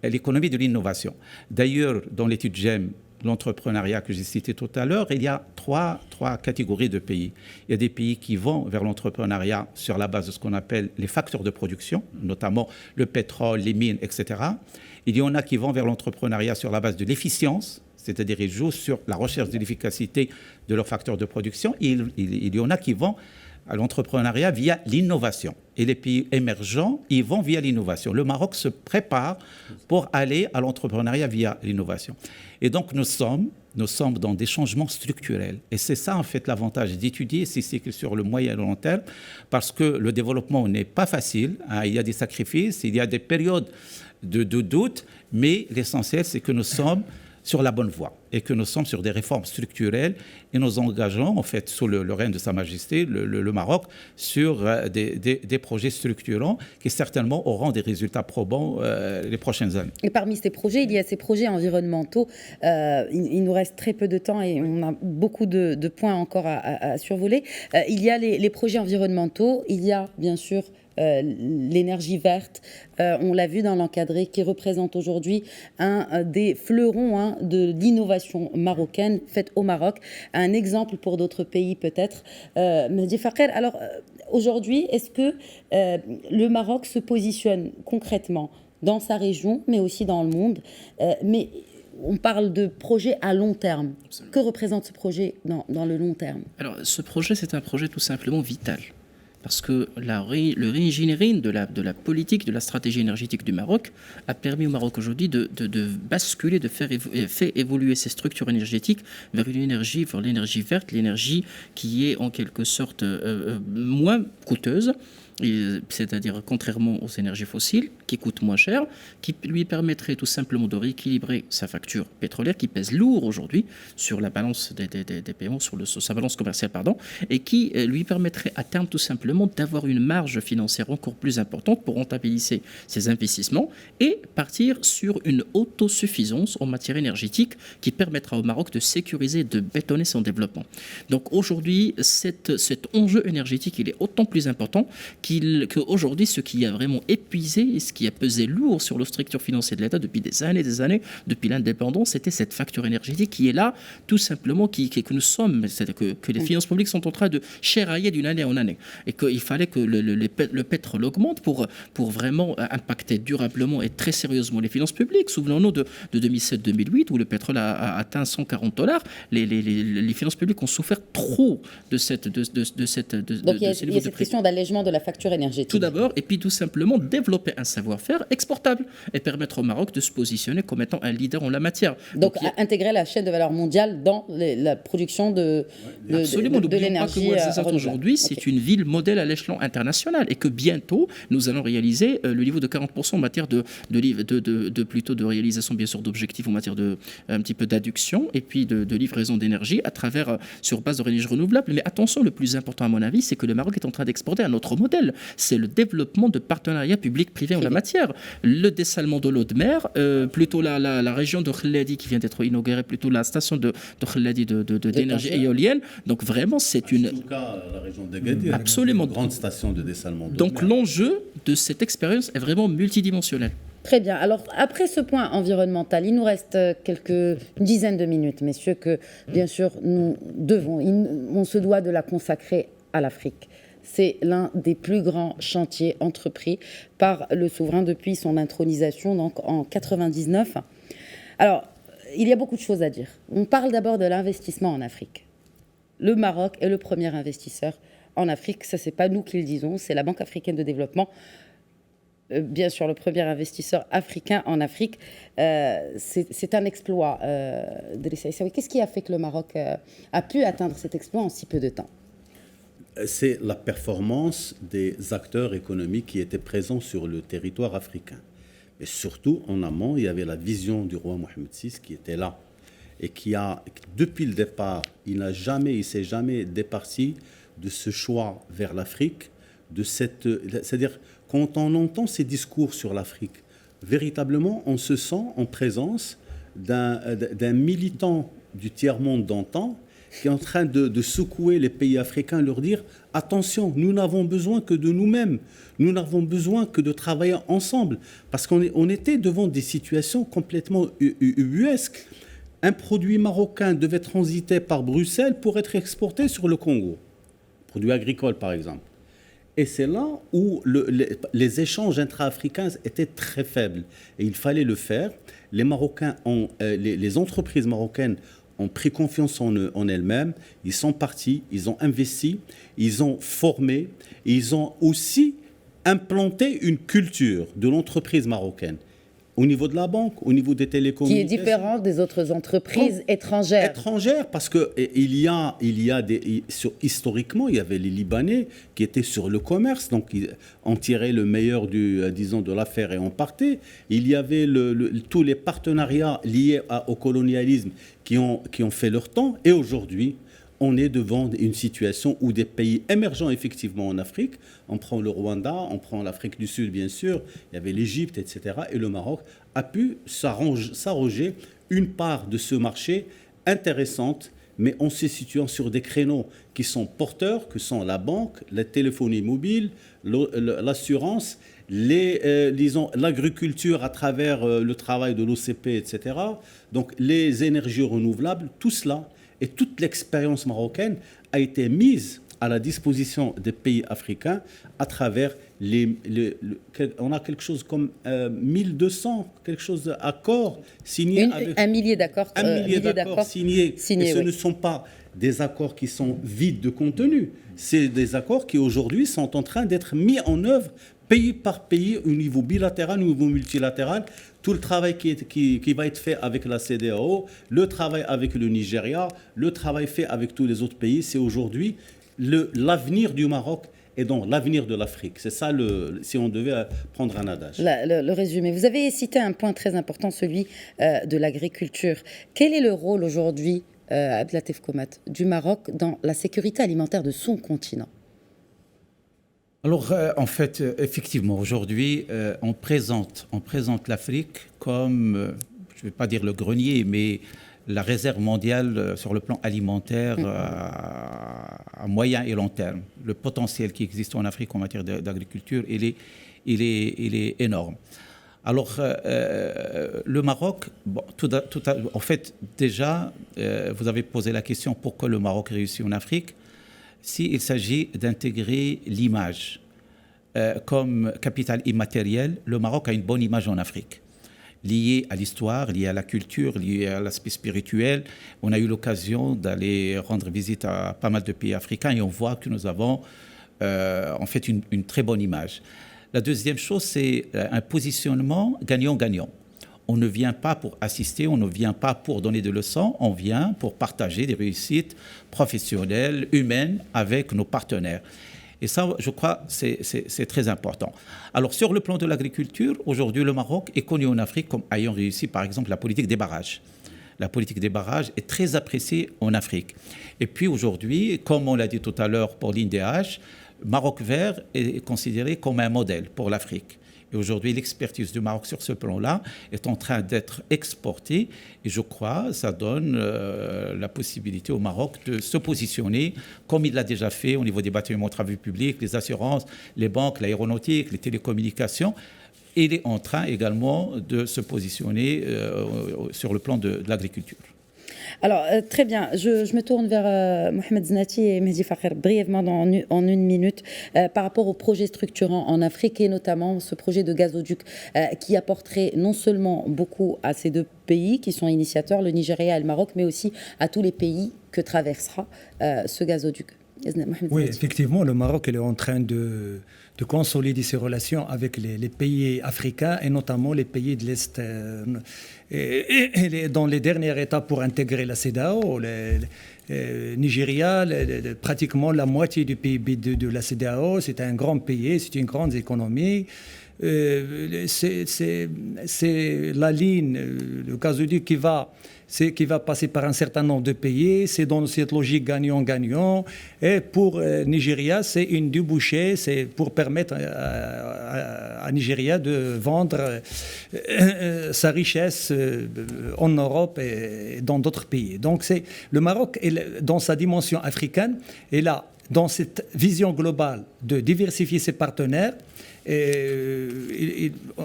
l'économie de l'innovation. D'ailleurs, dans l'étude GEM, l'entrepreneuriat que j'ai cité tout à l'heure, il y a trois catégories de pays. Il y a des pays qui vont vers l'entrepreneuriat sur la base de ce qu'on appelle les facteurs de production, notamment le pétrole, les mines, etc. Il y en a qui vont vers l'entrepreneuriat sur la base de l'efficience, C'est-à-dire ils jouent sur la recherche de l'efficacité de leurs facteurs de production. Il y en a qui vont à l'entrepreneuriat via l'innovation. Et les pays émergents, ils vont via l'innovation. Le Maroc se prépare pour aller à l'entrepreneuriat via l'innovation. Et donc nous sommes dans des changements structurels. Et c'est ça, en fait, l'avantage d'étudier ces cycles sur le moyen et le long terme, parce que le développement n'est pas facile. Hein, il y a des sacrifices, il y a des périodes de doute, mais l'essentiel, c'est que nous sommes sur la bonne voie et que nous sommes sur des réformes structurelles et nous engageons, en fait, sous le règne de Sa Majesté, le Maroc, sur des projets structurants qui certainement auront des résultats probants les prochaines années. Et parmi ces projets, il y a ces projets environnementaux. Il nous reste très peu de temps et on a beaucoup de points encore à survoler. Il y a les projets environnementaux, il y a bien sûr l'énergie verte, on l'a vu dans l'encadré, qui représente aujourd'hui un des fleurons de l'innovation marocaine faite au Maroc. Un exemple pour d'autres pays peut-être. Mehdi Fakher, alors aujourd'hui, est-ce que le Maroc se positionne concrètement dans sa région, mais aussi dans le monde mais on parle de projet à long terme. Absolument. Que représente ce projet dans le long terme? Alors, ce projet, c'est un projet tout simplement vital. Parce que le re-engineering de la politique, de la stratégie énergétique du Maroc a permis au Maroc aujourd'hui de basculer, de faire évoluer ses structures énergétiques vers l'énergie verte, l'énergie qui est en quelque sorte moins coûteuse, c'est-à-dire contrairement aux énergies fossiles, qui coûtent moins cher, qui lui permettrait tout simplement de rééquilibrer sa facture pétrolière, qui pèse lourd aujourd'hui sur la balance des paiements, sur sa balance commerciale, et qui lui permettrait à terme tout simplement d'avoir une marge financière encore plus importante pour rentabiliser ses investissements et partir sur une autosuffisance en matière énergétique qui permettra au Maroc de sécuriser et de bétonner son développement. Donc aujourd'hui, cet enjeu énergétique, il est autant plus important qu'aujourd'hui, ce qui a vraiment épuisé et ce qui a pesé lourd sur la structure financière de l'État depuis des années, depuis l'indépendance, c'était cette facture énergétique qui est là, tout simplement, que nous sommes, c'est-à-dire que les finances publiques sont en train de chérailler d'une année en année. Et qu'il fallait que le pétrole augmente pour vraiment impacter durablement et très sérieusement les finances publiques. Souvenons-nous de 2007-2008, où le pétrole a atteint $140. Les finances publiques ont souffert trop de ces niveaux de prix. Donc il y a cette question d'allègement de la facture énergétique. Tout d'abord, et puis tout simplement développer un savoir-faire exportable et permettre au Maroc de se positionner comme étant un leader en la matière. Donc intégrer la chaîne de valeur mondiale dans la production de l'énergie renouvelable. Aujourd'hui, c'est une ville modèle à l'échelon international et que bientôt, nous allons réaliser le niveau de 40% en matière de réalisation, bien sûr, d'objectifs en matière un petit peu d'adduction et puis de livraison d'énergie à travers, sur base de l'énergie renouvelable. Mais attention, le plus important à mon avis, c'est que le Maroc est en train d'exporter un autre modèle. C'est le développement de partenariats publics-privés en la matière. Le dessalement de l'eau de mer, plutôt la région de Khladi qui vient d'être inaugurée, plutôt la station de Khladi d'énergie éolienne. Donc vraiment, c'est une... En tout cas, la région d'Agadir, absolument. Une grande station de dessalement d'eau Donc de mer. L'enjeu de cette expérience est vraiment multidimensionnel. Très bien. Alors, après ce point environnemental, il nous reste une dizaine de minutes, messieurs, que, bien sûr, on se doit de la consacrer à l'Afrique. C'est l'un des plus grands chantiers entrepris par le souverain depuis son intronisation, donc en 99. Alors, il y a beaucoup de choses à dire. On parle d'abord de l'investissement en Afrique. Le Maroc est le premier investisseur en Afrique. Ça, c'est pas nous qui le disons, c'est la Banque africaine de développement. Bien sûr, le premier investisseur africain en Afrique. C'est un exploit. Qu'est-ce qui a fait que le Maroc a pu atteindre cet exploit en si peu de temps ? C'est la performance des acteurs économiques qui étaient présents sur le territoire africain. Mais surtout, en amont, il y avait la vision du roi Mohamed VI qui était là et qui a, depuis le départ, il ne s'est jamais départi de ce choix vers l'Afrique, c'est-à-dire quand on entend ces discours sur l'Afrique, véritablement, on se sent en présence d'un militant du tiers-monde d'antan qui est en train de secouer les pays africains, leur dire « Attention, nous n'avons besoin que de nous-mêmes, nous n'avons besoin que de travailler ensemble. » Parce qu'on était devant des situations complètement ubuesques. Un produit marocain devait transiter par Bruxelles pour être exporté sur le Congo. Produit agricole, par exemple. Et c'est là où les échanges intra-africains étaient très faibles. Et il fallait le faire. Les Marocains les entreprises marocaines ont pris confiance en elles-mêmes. Ils sont partis, ils ont investi, ils ont formé, ils ont aussi implanté une culture de l'entreprise marocaine. Au niveau de la banque, au niveau des télécommunications. Qui est différente des autres entreprises étrangères. Étrangères, parce que historiquement, il y avait les Libanais qui étaient sur le commerce, donc on tirait le meilleur de l'affaire et on partait. Il y avait tous les partenariats liés au colonialisme qui ont fait leur temps. Et aujourd'hui, on est devant une situation où des pays émergents effectivement en Afrique, on prend le Rwanda, on prend l'Afrique du Sud bien sûr, il y avait l'Égypte, etc. Et le Maroc a pu s'arroger une part de ce marché intéressante, mais en se situant sur des créneaux qui sont porteurs, que sont la banque, la téléphonie mobile, l'assurance, l'agriculture à travers le travail de l'OCP, etc. Donc les énergies renouvelables, tout cela. Et toute l'expérience marocaine a été mise à la disposition des pays africains à travers on a quelque chose comme 1200 d'accords signés. Un millier d'accords signés. Et ce ne sont pas des accords qui sont vides de contenu. C'est des accords qui aujourd'hui sont en train d'être mis en œuvre pays par pays, au niveau bilatéral, au niveau multilatéral. Tout le travail qui va être fait avec la CEDEAO, le travail avec le Nigeria, le travail fait avec tous les autres pays, c'est aujourd'hui l'avenir du Maroc et donc l'avenir de l'Afrique. C'est ça, si on devait prendre un adage. Le résumé. Vous avez cité un point très important, celui de l'agriculture. Quel est le rôle aujourd'hui, Abdelatif Komat, du Maroc dans la sécurité alimentaire de son continent ? Alors, en fait, effectivement, aujourd'hui, on présente l'Afrique comme, je ne vais pas dire le grenier, mais la réserve mondiale sur le plan alimentaire à moyen et long terme. Le potentiel qui existe en Afrique en matière d'agriculture, il est énorme. Alors, le Maroc, en fait, déjà, vous avez posé la question pourquoi le Maroc réussit en Afrique. S'il s'agit d'intégrer l'image comme capital immatériel, le Maroc a une bonne image en Afrique, liée à l'histoire, liée à la culture, liée à l'aspect spirituel. On a eu l'occasion d'aller rendre visite à pas mal de pays africains et on voit que nous avons en fait une très bonne image. La deuxième chose, c'est un positionnement gagnant-gagnant. On ne vient pas pour assister, on ne vient pas pour donner des leçons, on vient pour partager des réussites professionnelles, humaines avec nos partenaires. Et ça, je crois, c'est très important. Alors, sur le plan de l'agriculture, aujourd'hui, le Maroc est connu en Afrique comme ayant réussi, par exemple, la politique des barrages. La politique des barrages est très appréciée en Afrique. Et puis aujourd'hui, comme on l'a dit tout à l'heure pour l'INDH, Maroc Vert est considéré comme un modèle pour l'Afrique. Et aujourd'hui, l'expertise du Maroc sur ce plan-là est en train d'être exportée. Et je crois que ça donne la possibilité au Maroc de se positionner comme il l'a déjà fait au niveau des bâtiments de travaux publics, les assurances, les banques, l'aéronautique, les télécommunications. Et il est en train également de se positionner sur le plan de l'agriculture. Alors, très bien. Je me tourne vers Mohamed Znati et Mehdi Fakher brièvement en une minute par rapport aux projets structurants en Afrique et notamment ce projet de gazoduc qui apporterait non seulement beaucoup à ces deux pays qui sont initiateurs, le Nigeria et le Maroc, mais aussi à tous les pays que traversera ce gazoduc. Oui, effectivement, le Maroc il est en train de consolider ses relations avec les pays africains et notamment les pays de l'Est. Et dans les dernières étapes pour intégrer la CEDEAO, Nigeria, pratiquement la moitié du PIB de la CEDEAO, c'est un grand pays, c'est une grande économie. C'est la ligne, le gazoduc qui va passer par un certain nombre de pays. C'est dans cette logique gagnant-gagnant. Et pour Nigeria, c'est une débouchée, c'est pour permettre à Nigeria de vendre sa richesse en Europe et dans d'autres pays. Donc le Maroc, dans sa dimension africaine, est là, dans cette vision globale de diversifier ses partenaires.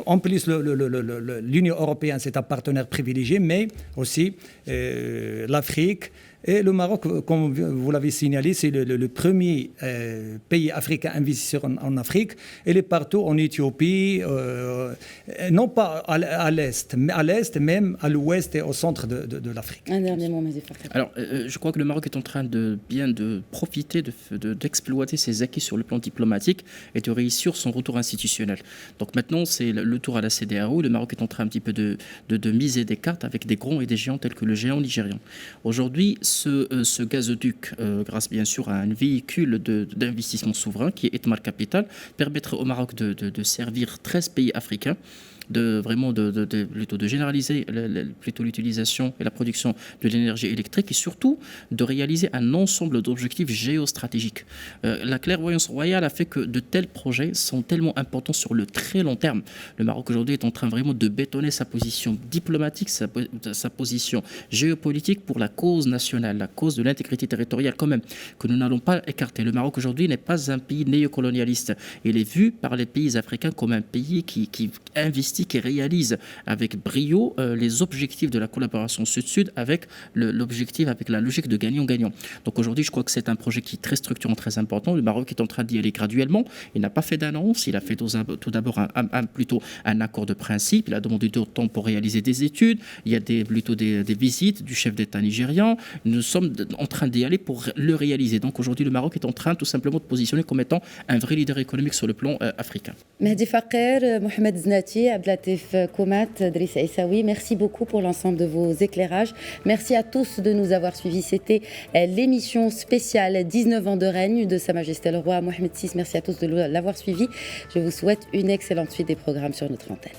En plus, l'Union européenne, c'est un partenaire privilégié, mais aussi l'Afrique, Et le Maroc, comme vous l'avez signalé, c'est le premier pays africain investisseur en Afrique. Il est partout en Éthiopie, non pas à l'est, mais à l'est, même à l'ouest et au centre de l'Afrique. Un dernier mot, Mehdi Fakher. Alors, je crois que le Maroc est en train de profiter, d'exploiter ses acquis sur le plan diplomatique et de réussir son retour institutionnel. Donc maintenant, c'est le tour à la CEDEAO. Le Maroc est en train un petit peu de miser des cartes avec des grands et des géants tels que le géant nigérian. Aujourd'hui, ce gazoduc, grâce bien sûr à un véhicule d'investissement souverain qui est Etmar Capital, permettrait au Maroc de servir 13 pays africains, de généraliser plutôt l'utilisation et la production de l'énergie électrique et surtout de réaliser un ensemble d'objectifs géostratégiques. La clairvoyance royale a fait que de tels projets sont tellement importants sur le très long terme. Le Maroc aujourd'hui est en train vraiment de bétonner sa position diplomatique, sa position géopolitique pour la cause nationale, la cause de l'intégrité territoriale quand même, que nous n'allons pas écarter. Le Maroc aujourd'hui n'est pas un pays néocolonialiste. Il est vu par les pays africains comme un pays qui investit, qui réalise avec brio les objectifs de la collaboration sud-sud avec l'objectif, avec la logique de gagnant-gagnant. Donc aujourd'hui, je crois que c'est un projet qui est très structurant, très important. Le Maroc est en train d'y aller graduellement. Il n'a pas fait d'annonce. Il a fait tout d'abord plutôt un accord de principe. Il a demandé du temps pour réaliser des études. Il y a plutôt des visites du chef d'État nigérian. Nous sommes en train d'y aller pour le réaliser. Donc aujourd'hui, le Maroc est en train tout simplement de positionner comme étant un vrai leader économique sur le plan africain. Mehdi Fakher, Mohamed Znati, Abdelatif Koumat, Driss Aissaoui, merci beaucoup pour l'ensemble de vos éclairages. Merci à tous de nous avoir suivis. C'était l'émission spéciale 19 ans de règne de Sa Majesté le Roi Mohamed VI. Merci à tous de l'avoir suivi. Je vous souhaite une excellente suite des programmes sur notre antenne.